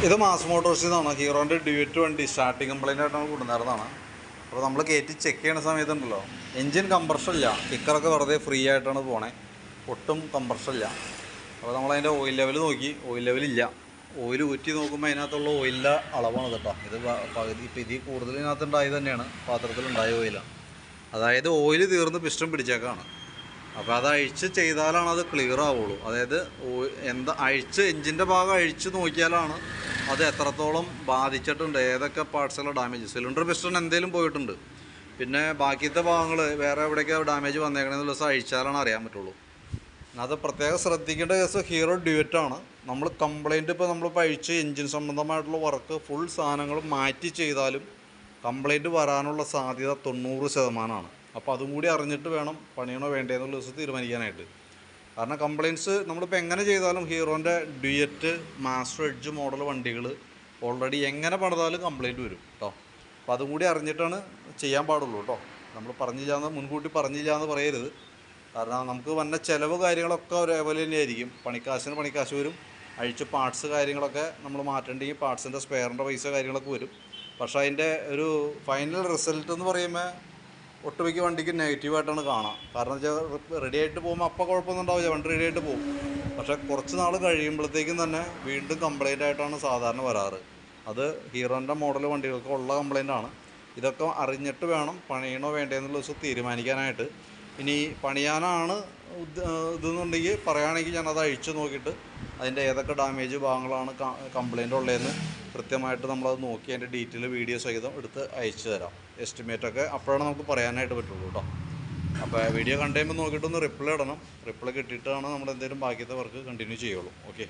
ഇത് മാസ് മോട്ടോഴ്സിൽ നിന്നാണ് ഹീറോൻ്റെ ഡ്യൂറ്റ് വണ്ടി സ്റ്റാർട്ടിങ് കംപ്ലൈൻ്റ് ആയിട്ടാണ് കൊണ്ടുവരുന്നതാണ്. അപ്പോൾ നമ്മൾ കയറ്റി ചെക്ക് ചെയ്യുന്ന സമയത്തുണ്ടല്ലോ എൻജിൻ കംപ്രഷൻ ഇല്ല, കിക്കറൊക്കെ വെറുതെ ഫ്രീ ആയിട്ടാണ് പോണേ, ഒട്ടും കംപ്രഷൻ ഇല്ല. അപ്പോൾ നമ്മളതിൻ്റെ ഓയിൽ ലെവൽ നോക്കി, ഓയിൽ ലെവലില്ല. ഓയിൽ ഊറ്റി നോക്കുമ്പോൾ അതിനകത്തുള്ള ഓയിലിൻ്റെ അളവാണ് കേട്ടോ. ഇത് പകുതി ഇപ്പോൾ ഇതിൽ കൂടുതൽ ഇതിനകത്തുണ്ടായത് തന്നെയാണ്, പാത്രത്തിലുണ്ടായ ഓയിലാണ്. അതായത് ഓയിൽ തീർന്ന് പിസ്റ്റൺ പിടിച്ചേക്കാണ്. അപ്പോൾ അത് അഴിച്ച് ചെയ്താലാണ് അത് ക്ലിയർ ആവുള്ളൂ. അതായത് അഴിച്ച് എൻജിൻ്റെ ഭാഗം അഴിച്ച് നോക്കിയാലാണ് അത് എത്രത്തോളം ബാധിച്ചിട്ടുണ്ട്, ഏതൊക്കെ പാർട്സുള്ള ഡാമേജ്. സിലിണ്ടർ പിസ്റ്റൺ എന്തെങ്കിലും പോയിട്ടുണ്ട്, പിന്നെ ബാക്കിയത്തെ ഭാഗങ്ങൾ വേറെ എവിടെയൊക്കെ ഡാമേജ് വന്നേക്കണമെന്നുള്ള ദിവസം അഴിച്ചാലാണ് അറിയാൻ പറ്റുള്ളൂ. അത് പ്രത്യേകം ശ്രദ്ധിക്കേണ്ട കേസ് ഹീറോ ഡ്യൂറ്റാണ്. നമ്മൾ കംപ്ലൈൻറ്റ് ഇപ്പോൾ നമ്മളിപ്പോൾ അഴിച്ച് എൻജിൻ സംബന്ധമായിട്ടുള്ള വർക്ക് ഫുൾ സാധനങ്ങൾ മാറ്റി ചെയ്താലും കംപ്ലൈൻറ്റ് വരാനുള്ള സാധ്യത 90%. അപ്പോൾ അതും കൂടി അറിഞ്ഞിട്ട് വേണം പണിയണോ വേണ്ടതെന്നുള്ള ദിവസം തീരുമാനിക്കാനായിട്ട്. കാരണം കംപ്ലയിൻറ്റ്സ് നമ്മളിപ്പോൾ എങ്ങനെ ചെയ്താലും ഹീറോൻ്റെ ഡ്യൂറ്റ്, മാസ്റ്റർ എഡ്ജ് മോഡൽ വണ്ടികൾ ഓൾറെഡി എങ്ങനെ പണിതാലും കംപ്ലയിൻറ്റ് വരും കേട്ടോ. അപ്പോൾ അതും കൂടി അറിഞ്ഞിട്ടാണ് ചെയ്യാൻ പാടുള്ളൂ കേട്ടോ. നമ്മൾ മുൻകൂട്ടി പറഞ്ഞില്ല എന്ന് പറയരുത്. കാരണം നമുക്ക് വന്ന ചിലവ് കാര്യങ്ങളൊക്കെ ഒരേപോലെ തന്നെയായിരിക്കും. പണിക്കാശിന് പണിക്കാശ് വരും, അഴിച്ച് പാർട്സ് കാര്യങ്ങളൊക്കെ നമ്മൾ മാറ്റേണ്ടെങ്കിൽ പാർട്സിൻ്റെ സ്പെയറിൻ്റെ പൈസ കാര്യങ്ങളൊക്കെ വരും. പക്ഷേ അതിൻ്റെ ഒരു ഫൈനൽ റിസൾട്ട് എന്ന് പറയുമ്പോൾ ഒട്ടുമിക്ക വണ്ടിക്ക് നെഗറ്റീവായിട്ടാണ് കാണാം. കാരണം വെച്ചാൽ റെഡി ആയിട്ട് പോകുമ്പോൾ അപ്പോൾ കുഴപ്പമൊന്നും ഉണ്ടാവില്ല, വണ്ടി റെഡി ആയിട്ട് പോകും. പക്ഷേ കുറച്ച് നാൾ കഴിയുമ്പോഴത്തേക്കും തന്നെ വീണ്ടും കംപ്ലൈൻ്റ് ആയിട്ടാണ് സാധാരണ വരാറ്. അത് ഹീറോൻ്റെ മോഡൽ വണ്ടികൾക്ക് ഉള്ള കംപ്ലൈൻ്റാണ്. ഇതൊക്കെ അറിഞ്ഞിട്ട് വേണം പണിയണോ വേണ്ടതെന്നുള്ള ദിവസം തീരുമാനിക്കാനായിട്ട്. ഇനി പണിയാനാണ് ഇതെന്നുണ്ടെങ്കിൽ പറയുകയാണെങ്കിൽ ഞാനത് അഴിച്ച് നോക്കിയിട്ട് അതിൻ്റെ ഏതൊക്കെ ഡാമേജ് ഭാഗങ്ങളാണ് കംപ്ലൈൻ്റ് ഉള്ളതെന്ന് കൃത്യമായിട്ട് നമ്മളത് നോക്കി അതിൻ്റെ ഡീറ്റെയിൽ വീഡിയോ സഹിതം എടുത്ത് അയച്ചു തരാം. എസ്റ്റിമേറ്റൊക്കെ അപ്പോഴാണ് നമുക്ക് പറയാനായിട്ട് പറ്റുള്ളൂ കേട്ടോ. അപ്പോൾ വീഡിയോ കണ്ടു കഴിയുമ്പോൾ നോക്കിയിട്ടൊന്ന് റിപ്ലൈ ഇടണം. റിപ്ലൈ കിട്ടിയിട്ടാണ് നമ്മൾ എന്തെങ്കിലും ബാക്കിയത്തെ വർക്ക് കണ്ടിന്യൂ ചെയ്യുള്ളൂ. ഓക്കെ.